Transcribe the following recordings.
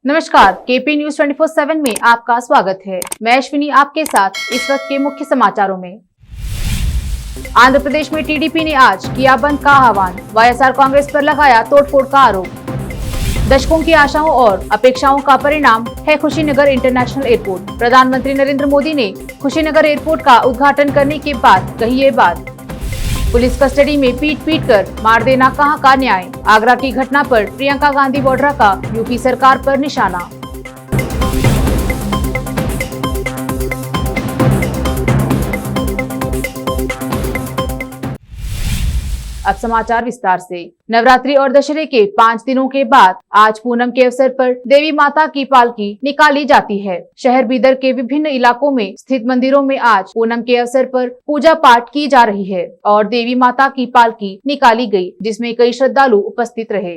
नमस्कार, KP news 24/7 में आपका स्वागत है। मैं अश्विनी आपके साथ इस वक्त के मुख्य समाचारों में। आंध्र प्रदेश में टीडीपी ने आज किया बंद का आह्वान, वाईएसआर कांग्रेस पर लगाया तोड़फोड़ का आरोप। दशकों की आशाओं और अपेक्षाओं का परिणाम है खुशीनगर इंटरनेशनल एयरपोर्ट। प्रधानमंत्री नरेंद्र मोदी ने खुशीनगर एयरपोर्ट का उद्घाटन करने के बाद कही ये बात। पुलिस कस्टडी में पीट कर मार देना कहां का न्याय। आगरा की घटना पर प्रियंका गांधी वाड्रा का यूपी सरकार पर निशाना। अब समाचार विस्तार से। नवरात्रि और दशहरे के 5 दिनों के बाद आज पूनम के अवसर पर देवी माता की पालकी निकाली जाती है। शहर बीदर के विभिन्न इलाकों में स्थित मंदिरों में आज पूनम के अवसर पर पूजा पाठ की जा रही है और देवी माता की पालकी निकाली गई, जिसमें कई श्रद्धालु उपस्थित रहे।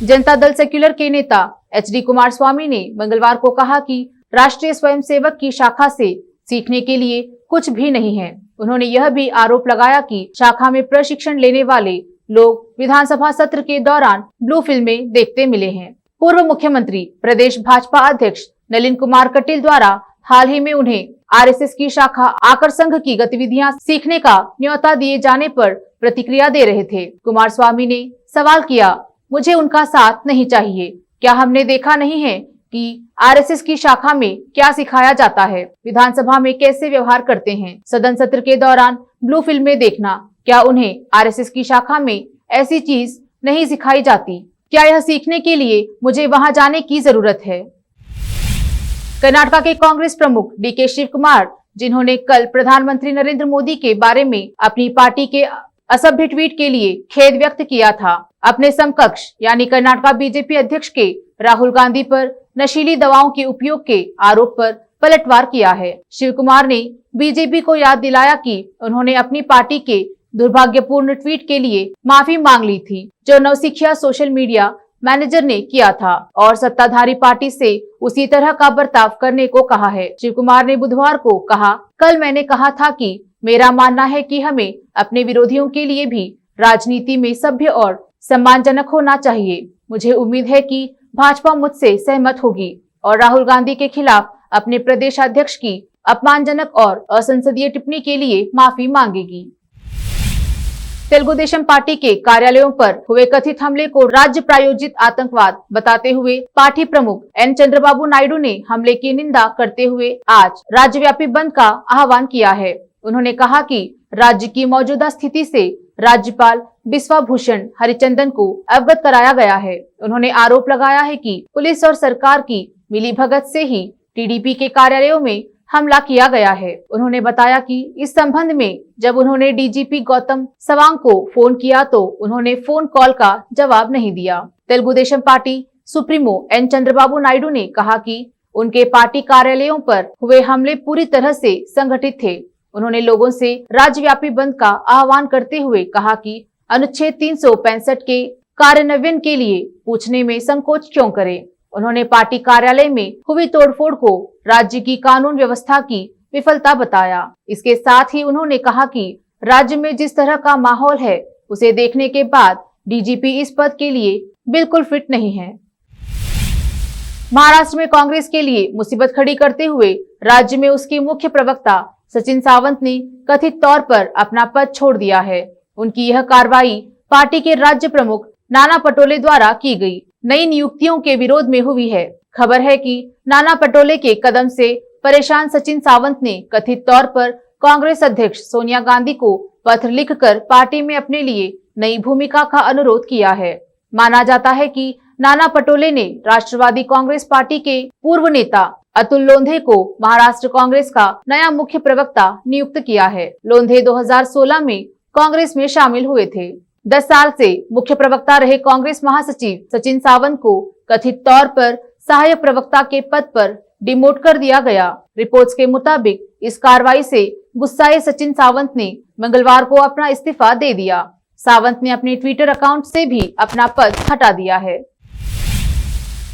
जनता दल सेक्युलर के नेता HD कुमारस्वामी ने मंगलवार को कहा कि राष्ट्रीय स्वयंसेवक की शाखा से सीखने के लिए कुछ भी नहीं है। उन्होंने यह भी आरोप लगाया कि शाखा में प्रशिक्षण लेने वाले लोग विधानसभा सत्र के दौरान ब्लू फिल्में देखते मिले हैं। पूर्व मुख्यमंत्री प्रदेश भाजपा अध्यक्ष नलिन कुमार कटील द्वारा हाल ही में उन्हें आरएसएस की शाखा आकर संघ की गतिविधियां सीखने का न्योता दिए जाने पर प्रतिक्रिया दे रहे थे। कुमारस्वामी ने सवाल किया, मुझे उनका साथ नहीं चाहिए, क्या हमने देखा नहीं है कि आरएसएस की शाखा में क्या सिखाया जाता है, विधानसभा में कैसे व्यवहार करते हैं, सदन सत्र के दौरान ब्लू फिल्में देखना, क्या उन्हें आरएसएस की शाखा में ऐसी चीज नहीं सिखाई जाती? क्या यह सीखने के लिए मुझे वहां जाने की जरूरत है? कर्नाटक के कांग्रेस प्रमुख DK शिव कुमार, जिन्होंने कल प्रधानमंत्री नरेंद्र मोदी के बारे में अपनी पार्टी के असभ्य ट्वीट के लिए खेद व्यक्त किया था, अपने समकक्ष यानी कर्नाटक बीजेपी अध्यक्ष के राहुल गांधी पर नशीली दवाओं के उपयोग के आरोप पर पलटवार किया है। शिव कुमार ने बीजेपी को याद दिलाया कि उन्होंने अपनी पार्टी के दुर्भाग्यपूर्ण ट्वीट के लिए माफी मांग ली थी, जो नवसिखिया सोशल मीडिया मैनेजर ने किया था, और सत्ताधारी पार्टी से उसी तरह का बर्ताव करने को कहा है। शिव कुमार ने बुधवार को कहा, कल मैंने कहा था कि मेरा मानना है कि हमें अपने विरोधियों के लिए भी राजनीति में सभ्य और सम्मानजनक होना चाहिए। मुझे उम्मीद है कि भाजपा मुझसे सहमत होगी और राहुल गांधी के खिलाफ अपने प्रदेश अध्यक्ष की अपमानजनक और असंसदीय टिप्पणी के लिए माफी मांगेगी। तेलुगु देशम पार्टी के कार्यालयों पर हुए कथित हमले को राज्य प्रायोजित आतंकवाद बताते हुए पार्टी प्रमुख N चंद्रबाबू नायडू ने हमले की निंदा करते हुए आज राज्यव्यापी बंद का आह्वान किया है। उन्होंने कहा कि राज्य की मौजूदा स्थिति से राज्यपाल बिस्वाभूषण हरिचंदन को अवगत कराया गया है। उन्होंने आरोप लगाया है कि पुलिस और सरकार की मिलीभगत से ही टीडीपी के कार्यालयों में हमला किया गया है। उन्होंने बताया कि इस संबंध में जब उन्होंने डीजीपी गौतम सवांग को फोन किया तो उन्होंने फोन कॉल का जवाब नहीं दिया। Telugu Desam party supremo N Chandrababu Naidu ने कहा कि उनके पार्टी कार्यालयों पर हुए हमले पूरी तरह से संगठित थे। उन्होंने लोगों से राज्यव्यापी बंद का आह्वान करते हुए कहा कि अनुच्छेद 365 के कार्यान्वयन के लिए पूछने में संकोच क्यों करें। उन्होंने पार्टी कार्यालय में हुई तोड़फोड़ को राज्य की कानून व्यवस्था की विफलता बताया। इसके साथ ही उन्होंने कहा कि राज्य में जिस तरह का माहौल है उसे देखने के बाद डीजीपी इस पद के लिए बिल्कुल फिट नहीं है। महाराष्ट्र में कांग्रेस के लिए मुसीबत खड़ी करते हुए राज्य में उसके मुख्य प्रवक्ता सचिन सावंत ने कथित तौर पर अपना पद छोड़ दिया है। उनकी यह कार्रवाई पार्टी के राज्य प्रमुख नाना पटोले द्वारा की गई नई नियुक्तियों के विरोध में हुई है। खबर है कि नाना पटोले के कदम से परेशान सचिन सावंत ने कथित तौर पर कांग्रेस अध्यक्ष सोनिया गांधी को पत्र लिखकर पार्टी में अपने लिए नई भूमिका का अनुरोध किया है। माना जाता है कि नाना पटोले ने राष्ट्रवादी कांग्रेस पार्टी के पूर्व नेता अतुल लोंधे को महाराष्ट्र कांग्रेस का नया मुख्य प्रवक्ता नियुक्त किया है। लोंधे 2016 में कांग्रेस में शामिल हुए थे। 10 साल से मुख्य प्रवक्ता रहे कांग्रेस महासचिव सचिन सावंत को कथित तौर पर सहायक प्रवक्ता के पद पर डिमोट कर दिया गया। रिपोर्ट्स के मुताबिक इस कार्रवाई से गुस्साए सचिन सावंत ने मंगलवार को अपना इस्तीफा दे दिया। सावंत ने अपने ट्विटर अकाउंट से भी अपना पद हटा दिया है।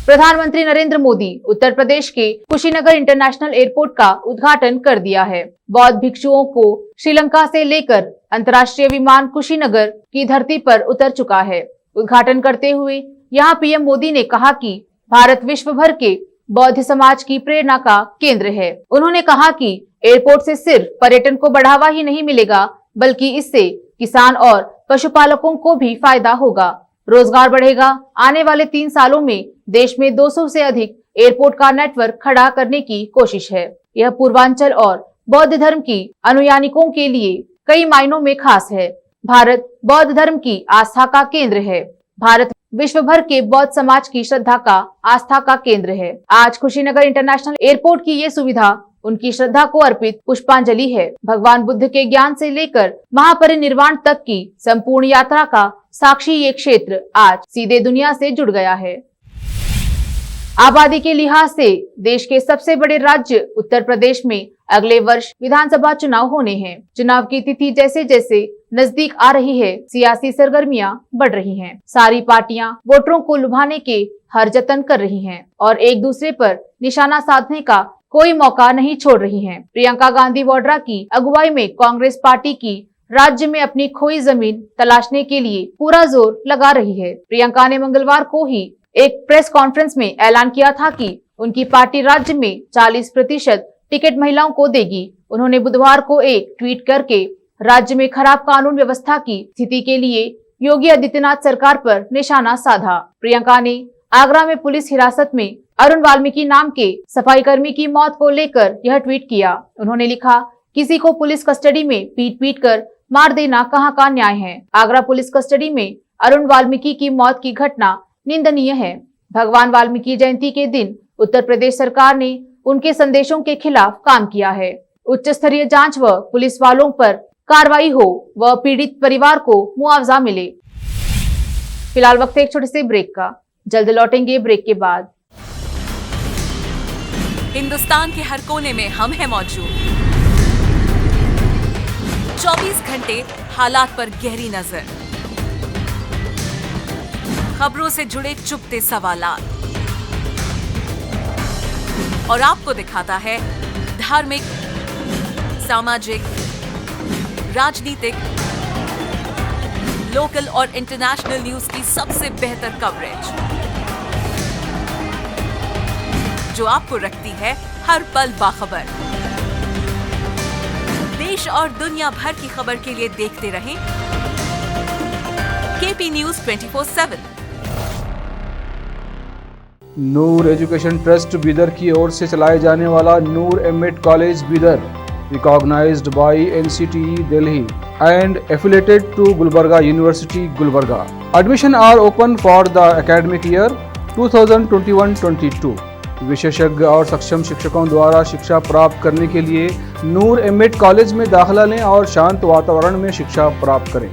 प्रधानमंत्री नरेंद्र मोदी उत्तर प्रदेश के कुशीनगर इंटरनेशनल एयरपोर्ट का उद्घाटन कर दिया है। बौद्ध भिक्षुओं को श्रीलंका से लेकर अंतर्राष्ट्रीय विमान कुशीनगर की धरती पर उतर चुका है। उद्घाटन करते हुए यहां पीएम मोदी ने कहा कि भारत विश्व भर के बौद्ध समाज की प्रेरणा का केंद्र है। उन्होंने कहा कि एयरपोर्ट से सिर्फ पर्यटन को बढ़ावा ही नहीं मिलेगा, बल्कि इससे किसान और पशुपालकों को भी फायदा होगा, रोजगार बढ़ेगा। आने वाले 3 सालों में देश में 200 से अधिक एयरपोर्ट का नेटवर्क खड़ा करने की कोशिश है। यह पूर्वांचल और बौद्ध धर्म की अनुयायियों के लिए कई मायनों में खास है। भारत बौद्ध धर्म की आस्था का केंद्र है। भारत विश्व भर के बौद्ध समाज की श्रद्धा का आस्था का केंद्र है। आज कुशीनगर इंटरनेशनल एयरपोर्ट की ये सुविधा उनकी श्रद्धा को अर्पित पुष्पांजलि है। भगवान बुद्ध के ज्ञान से लेकर महापरिनिर्वाण तक की संपूर्ण यात्रा का साक्षी ये क्षेत्र आज सीधे दुनिया से जुड़ गया है। आबादी के लिहाज से देश के सबसे बड़े राज्य उत्तर प्रदेश में अगले वर्ष विधानसभा चुनाव होने हैं। चुनाव की तिथि जैसे जैसे नजदीक आ रही है, सियासी सरगर्मियां बढ़ रही हैं। सारी पार्टियां वोटरों को लुभाने के हर जतन कर रही हैं और एक दूसरे पर निशाना साधने का कोई मौका नहीं छोड़ रही हैं। प्रियंका गांधी वाड्रा की अगुवाई में कांग्रेस पार्टी की राज्य में अपनी खोई जमीन तलाशने के लिए पूरा जोर लगा रही है। प्रियंका ने मंगलवार को ही एक प्रेस कॉन्फ्रेंस में ऐलान किया था कि उनकी पार्टी राज्य में 40% टिकट महिलाओं को देगी। उन्होंने बुधवार को एक ट्वीट करके राज्य में खराब कानून व्यवस्था की स्थिति के लिए योगी आदित्यनाथ सरकार पर निशाना साधा। प्रियंका ने आगरा में पुलिस हिरासत में अरुण वाल्मीकि नाम के सफाई कर्मी की मौत को लेकर यह ट्वीट किया। उन्होंने लिखा, किसी को पुलिस कस्टडी में पीट कर मार देना कहाँ का न्याय है। आगरा पुलिस कस्टडी में अरुण वाल्मीकि की मौत की घटना निंदनीय है। भगवान वाल्मीकि जयंती के दिन उत्तर प्रदेश सरकार ने उनके संदेशों के खिलाफ काम किया है। उच्च स्तरीय जांच व पुलिस वालों पर कार्रवाई हो व पीड़ित परिवार को मुआवजा मिले। फिलहाल वक्त एक छोटे से ब्रेक का, जल्द लौटेंगे ब्रेक के बाद। हिंदुस्तान के हर कोने में हम हैं मौजूद। 24 घंटे हालात पर गहरी नजर, खबरों से जुड़े चुपते सवालात और आपको दिखाता है धार्मिक, सामाजिक, राजनीतिक, लोकल और इंटरनेशनल न्यूज की सबसे बेहतर कवरेज, जो आपको रखती है हर पल बाखबर। देश और दुनिया भर की खबर के लिए देखते रहें KP news 24/7। Noor education trust Bidar की ओर से चलाए जाने वाला Noor M Ed college Bidar, recognised by NCTE Delhi and affiliated to Gulbarga University, Gulbarga. Admission are open for the academic year 2021-22. विशेषज्ञ और सक्षम शिक्षकों द्वारा शिक्षा प्राप्त करने के लिए नूर एमएड कॉलेज में दाखिला लें और शांत वातावरण में शिक्षा प्राप्त करें।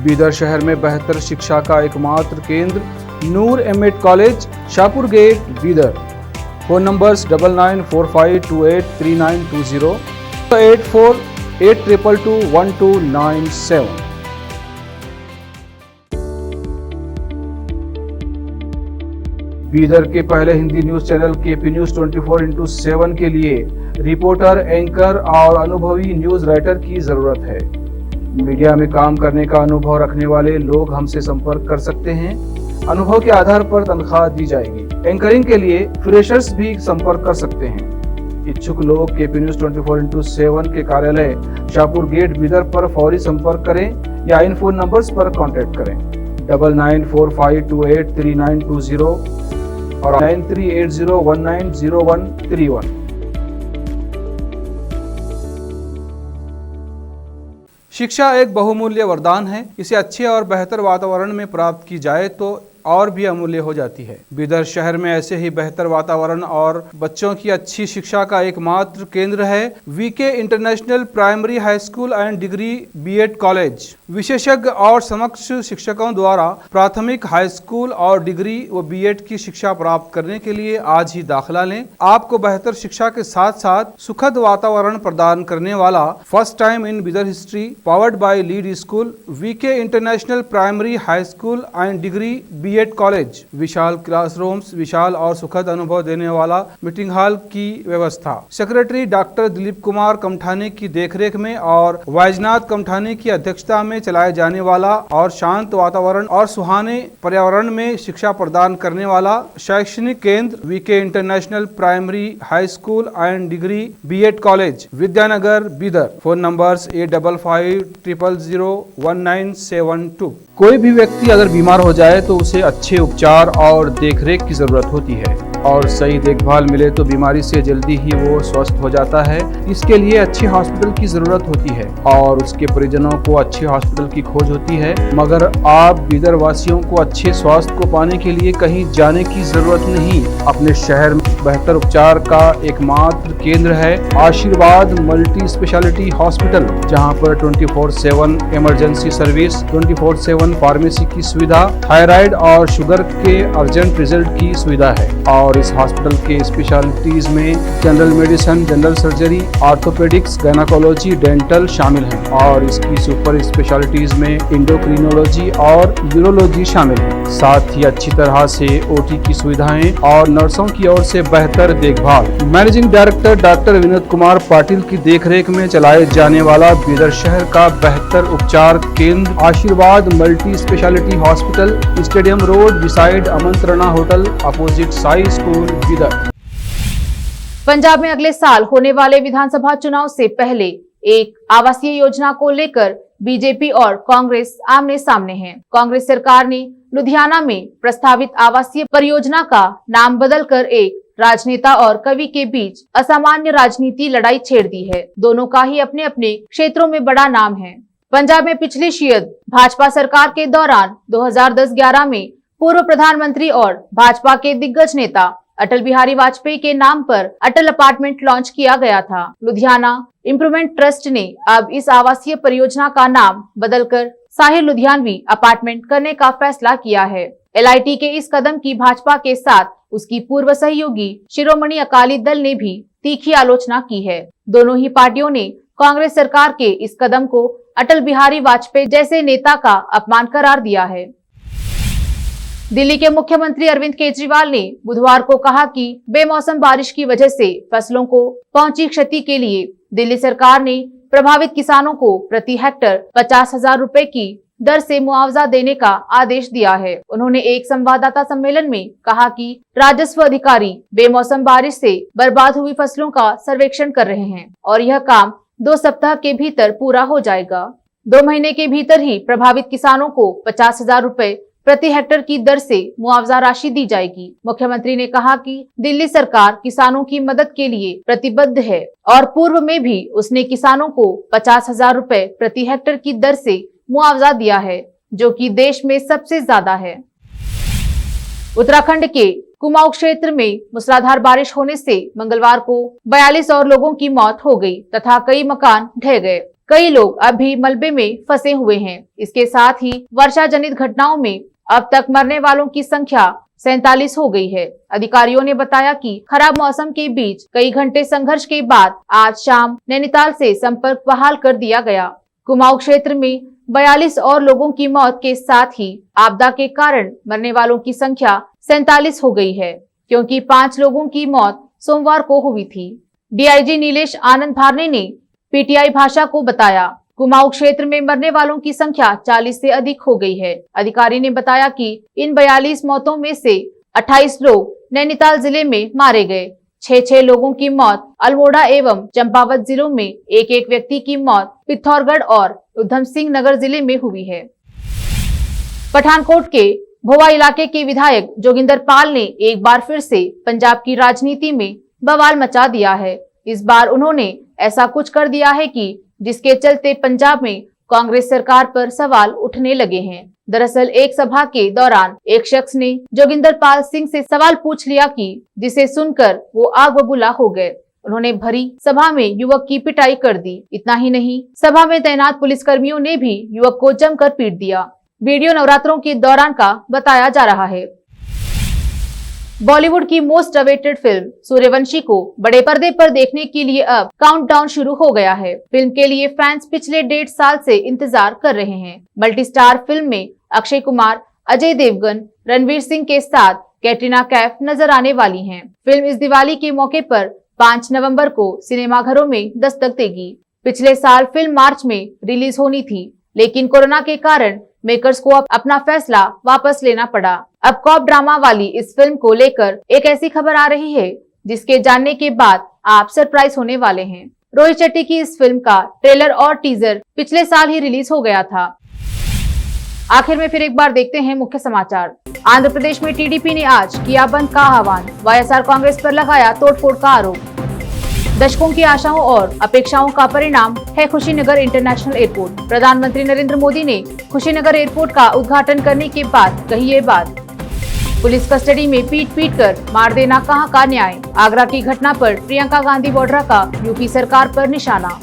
बीदर शहर में बेहतर शिक्षा का एकमात्र केंद्र Noor M Ed college, Shahpur gate, Bidar. Phone numbers 9945283920, 8482221297। Bidar के पहले Hindi news channel KP news 24/7 के लिए रिपोर्टर, एंकर और अनुभवी न्यूज राइटर की जरूरत है। मीडिया में काम करने का अनुभव रखने वाले लोग हमसे संपर्क कर सकते हैं। अनुभव के आधार पर तनख्वाह दी जाएगी। एंकरिंग के लिए फ्रेशर्स भी संपर्क कर सकते हैं। इच्छुक लोग केपी न्यूज 24/7 के कार्यालय शाहपुर गेट बीदर पर फौरी संपर्क करें या इन फोन नंबर्स पर कांटेक्ट करें 9945283920 और 9380190131। शिक्षा एक बहुमूल्य वरदान है। इसे अच्छे और बेहतर वातावरण में प्राप्त की जाए तो और भी अमूल्य हो जाती है। बीदर शहर में ऐसे ही बेहतर वातावरण और बच्चों की अच्छी शिक्षा का एकमात्र केंद्र है VK international primary high school and degree BEd college. विशेषज्ञ और समक्ष शिक्षकों द्वारा प्राथमिक, हाई स्कूल और डिग्री व बीएड की शिक्षा प्राप्त करने के लिए आज ही दाखिला लें। आपको बेहतर शिक्षा के साथ साथ सुखद वातावरण प्रदान करने वाला first time in Bidar history powered by lead school VK international primary high school and degree B Ed B Ed college, विशाल क्लासरूम्स, विशाल और सुखद अनुभव देने वाला मीटिंग हॉल की व्यवस्था। सेक्रेटरी डॉक्टर दिलीप कुमार कमठाने की देखरेख में और वैजनाथ कमठाने की अध्यक्षता में चलाए जाने वाला और शांत वातावरण और सुहाने पर्यावरण में शिक्षा प्रदान करने वाला शैक्षणिक केंद्र VK international primary high school and degree BEd college, Vidyanagar, Bidar. Phone numbers 8550001972। कोई भी व्यक्ति अगर बीमार हो जाए तो उसे अच्छे उपचार और देखरेख की जरूरत होती है और सही देखभाल मिले तो बीमारी से जल्दी ही वो स्वस्थ हो जाता है। इसके लिए अच्छे हॉस्पिटल की जरूरत होती है और उसके परिजनों को अच्छे हॉस्पिटल की खोज होती है। मगर आप बीदर वासियों को अच्छे स्वास्थ्य को पाने के लिए कहीं जाने की जरूरत नहीं। अपने शहर में बेहतर उपचार का एकमात्र केंद्र है आशीर्वाद मल्टी स्पेशलिटी हॉस्पिटल, जहां पर 24/7 इमरजेंसी सर्विस, 24/7 फार्मेसी की सुविधा, थायराइड और शुगर के अर्जेंट रिजल्ट की सुविधा है। और इस हॉस्पिटल के स्पेशलिटीज में general medicine, general surgery, orthopaedics, gynaecology, dental शामिल हैं और इसकी सुपर स्पेशलिटीज में इंडोक्रिनोलॉजी और यूरोलॉजी शामिल है। साथ ही अच्छी तरह से ओटी की सुविधाएं और नर्सों की ओर से बेहतर देखभाल। Managing director doctor Vinod Kumar Patil की देखरेख में चलाए जाने वाला बीदर शहर का बेहतर उपचार केंद्र Ashirwad multi speciality hospital, stadium road beside Amantrana hotel, opposite Sai school, Bidar. Punjab में अगले साल होने वाले विधानसभा चुनाव से पहले एक आवासीय योजना को लेकर बीजेपी और कांग्रेस आमने सामने हैं। कांग्रेस सरकार ने लुधियाना में प्रस्तावित आवासीय परियोजना का नाम बदलकर एक राजनेता और कवि के बीच असामान्य राजनीति लड़ाई छेड़ दी है। दोनों का ही अपने अपने क्षेत्रों में बड़ा नाम है। पंजाब में पिछली शीयद भाजपा सरकार के दौरान 2010-11 में पूर्व प्रधानमंत्री और भाजपा के दिग्गज नेता अटल बिहारी वाजपेयी के नाम पर अटल अपार्टमेंट लॉन्च किया गया था। लुधियाना इम्प्रूवमेंट ट्रस्ट ने अब इस आवासीय परियोजना का नाम बदलकर साहिर लुधियानवी अपार्टमेंट करने का फैसला किया है। एलआईटी के इस कदम की भाजपा के साथ उसकी पूर्व सहयोगी शिरोमणि अकाली दल ने भी तीखी आलोचना की है। दोनों ही पार्टियों ने कांग्रेस सरकार के इस कदम को अटल बिहारी वाजपेयी जैसे नेता का अपमान करार दिया है। दिल्ली के मुख्यमंत्री अरविंद केजरीवाल ने बुधवार को कहा कि बेमौसम बारिश की वजह से फसलों को पहुंची क्षति के लिए दिल्ली सरकार ने प्रभावित किसानों को प्रति हेक्टर 50,000 रुपए की दर से मुआवजा देने का आदेश दिया है। उन्होंने एक संवाददाता सम्मेलन में कहा कि राजस्व अधिकारी बेमौसम बारिश से बर्बाद हुई फसलों का सर्वेक्षण कर रहे हैं और यह काम 2 सप्ताह के भीतर पूरा हो जाएगा। 2 महीने के भीतर ही प्रभावित किसानों को 50,000 रुपए प्रति हेक्टर की दर से मुआवजा राशि दी जाएगी। मुख्यमंत्री ने कहा कि दिल्ली सरकार किसानों की मदद के लिए प्रतिबद्ध है और पूर्व में भी उसने किसानों को 50,000 रुपए प्रति हेक्टर की दर से मुआवजा दिया है, जो कि देश में सबसे ज्यादा है। उत्तराखंड के कुमाऊं क्षेत्र में मूसलाधार बारिश होने से मंगलवार को 42 और लोगों की मौत हो गई तथा कई मकान ढह गए। कई लोग अब भी मलबे में फंसे हुए हैं। इसके साथ ही वर्षा जनित घटनाओं में अब तक मरने वालों की संख्या 47 हो गई है। अधिकारियों ने बताया कि खराब मौसम के बीच कई घंटे संघर्ष के बाद आज शाम नैनीताल से संपर्क बहाल कर दिया गया। कुमाऊं क्षेत्र में 42 और लोगों की मौत के साथ ही आपदा के कारण मरने वालों की संख्या 47 हो गई है, क्योंकि 5 लोगों की मौत सोमवार को हुई थी। डीआईजी नीलेश आनंद भारने ने पीटीआई भाषा को बताया, कुमाऊं क्षेत्र में मरने वालों की संख्या 40 से अधिक हो गई है। अधिकारी ने बताया कि इन 42 मौतों में से 28 लोग नैनीताल जिले में मारे गए। 6 लोगों की मौत अल्मोड़ा एवं चंपावत जिलों में, एक व्यक्ति की मौत पिथौरागढ़ और उधम सिंह नगर जिले में हुई है। पठानकोट के भोवा इलाके के विधायक जोगिंदर पाल ने एक बार फिर से पंजाब की राजनीति में बवाल मचा दिया है। इस बार उन्होंने ऐसा कुछ कर दिया है कि जिसके चलते पंजाब में कांग्रेस सरकार पर सवाल उठने लगे हैं। दरअसल एक सभा के दौरान एक शख्स ने जोगिंदर पाल सिंह से सवाल पूछ लिया कि जिसे सुनकर वो आग बबूला हो गए। उन्होंने भरी सभा में युवक की पिटाई कर दी। इतना ही नहीं, सभा में तैनात पुलिसकर्मियों ने भी युवक को जमकर पीट दिया। वीडियो नवरात्रों के दौरान का बताया जा रहा है। बॉलीवुड की मोस्ट अवेटेड फिल्म सूर्यवंशी को बड़े पर्दे पर देखने के लिए अब काउंटडाउन शुरू हो गया है। फिल्म के लिए फैंस पिछले 1.5 साल से इंतजार कर रहे हैं। मल्टी स्टार फिल्म में अक्षय कुमार, अजय देवगन, रणवीर सिंह के साथ कैटरीना कैफ नजर आने वाली हैं। फिल्म इस दिवाली के मौके पर 5 नवंबर को सिनेमाघरों में दस्तक देगी। पिछले साल फिल्म मार्च में रिलीज होनी थी, लेकिन कोरोना के कारण मेकर्स को अपना फैसला वापस लेना पड़ा। अब कॉप ड्रामा वाली इस फिल्म को लेकर एक ऐसी खबर आ रही है जिसके जानने के बाद आप सरप्राइज होने वाले हैं। रोहित शेट्टी की इस फिल्म का ट्रेलर और टीजर पिछले साल ही रिलीज हो गया था। आखिर में फिर एक बार देखते हैं मुख्य समाचार। आंध्र प्रदेश में टीडीपी ने आज किया बंद का आह्वान, वाईएसआर कांग्रेस पर लगाया तोड़फोड़ का आरोप। दशकों की आशाओं और अपेक्षाओं का परिणाम है कुशीनगर इंटरनेशनल एयरपोर्ट। प्रधानमंत्री नरेंद्र मोदी ने कुशीनगर एयरपोर्ट का उद्घाटन करने के बाद कही ये बात। पुलिस कस्टडी में पीट कर मार देना कहां का न्याय। आगरा की घटना पर प्रियंका गांधी वाड्रा का यूपी सरकार पर निशाना।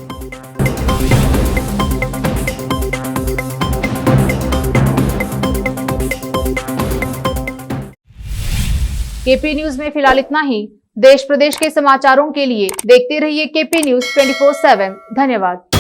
केपी न्यूज में फिलहाल इतना ही। देश प्रदेश के समाचारों के लिए देखते रहिए केपी न्यूज 24/7। धन्यवाद।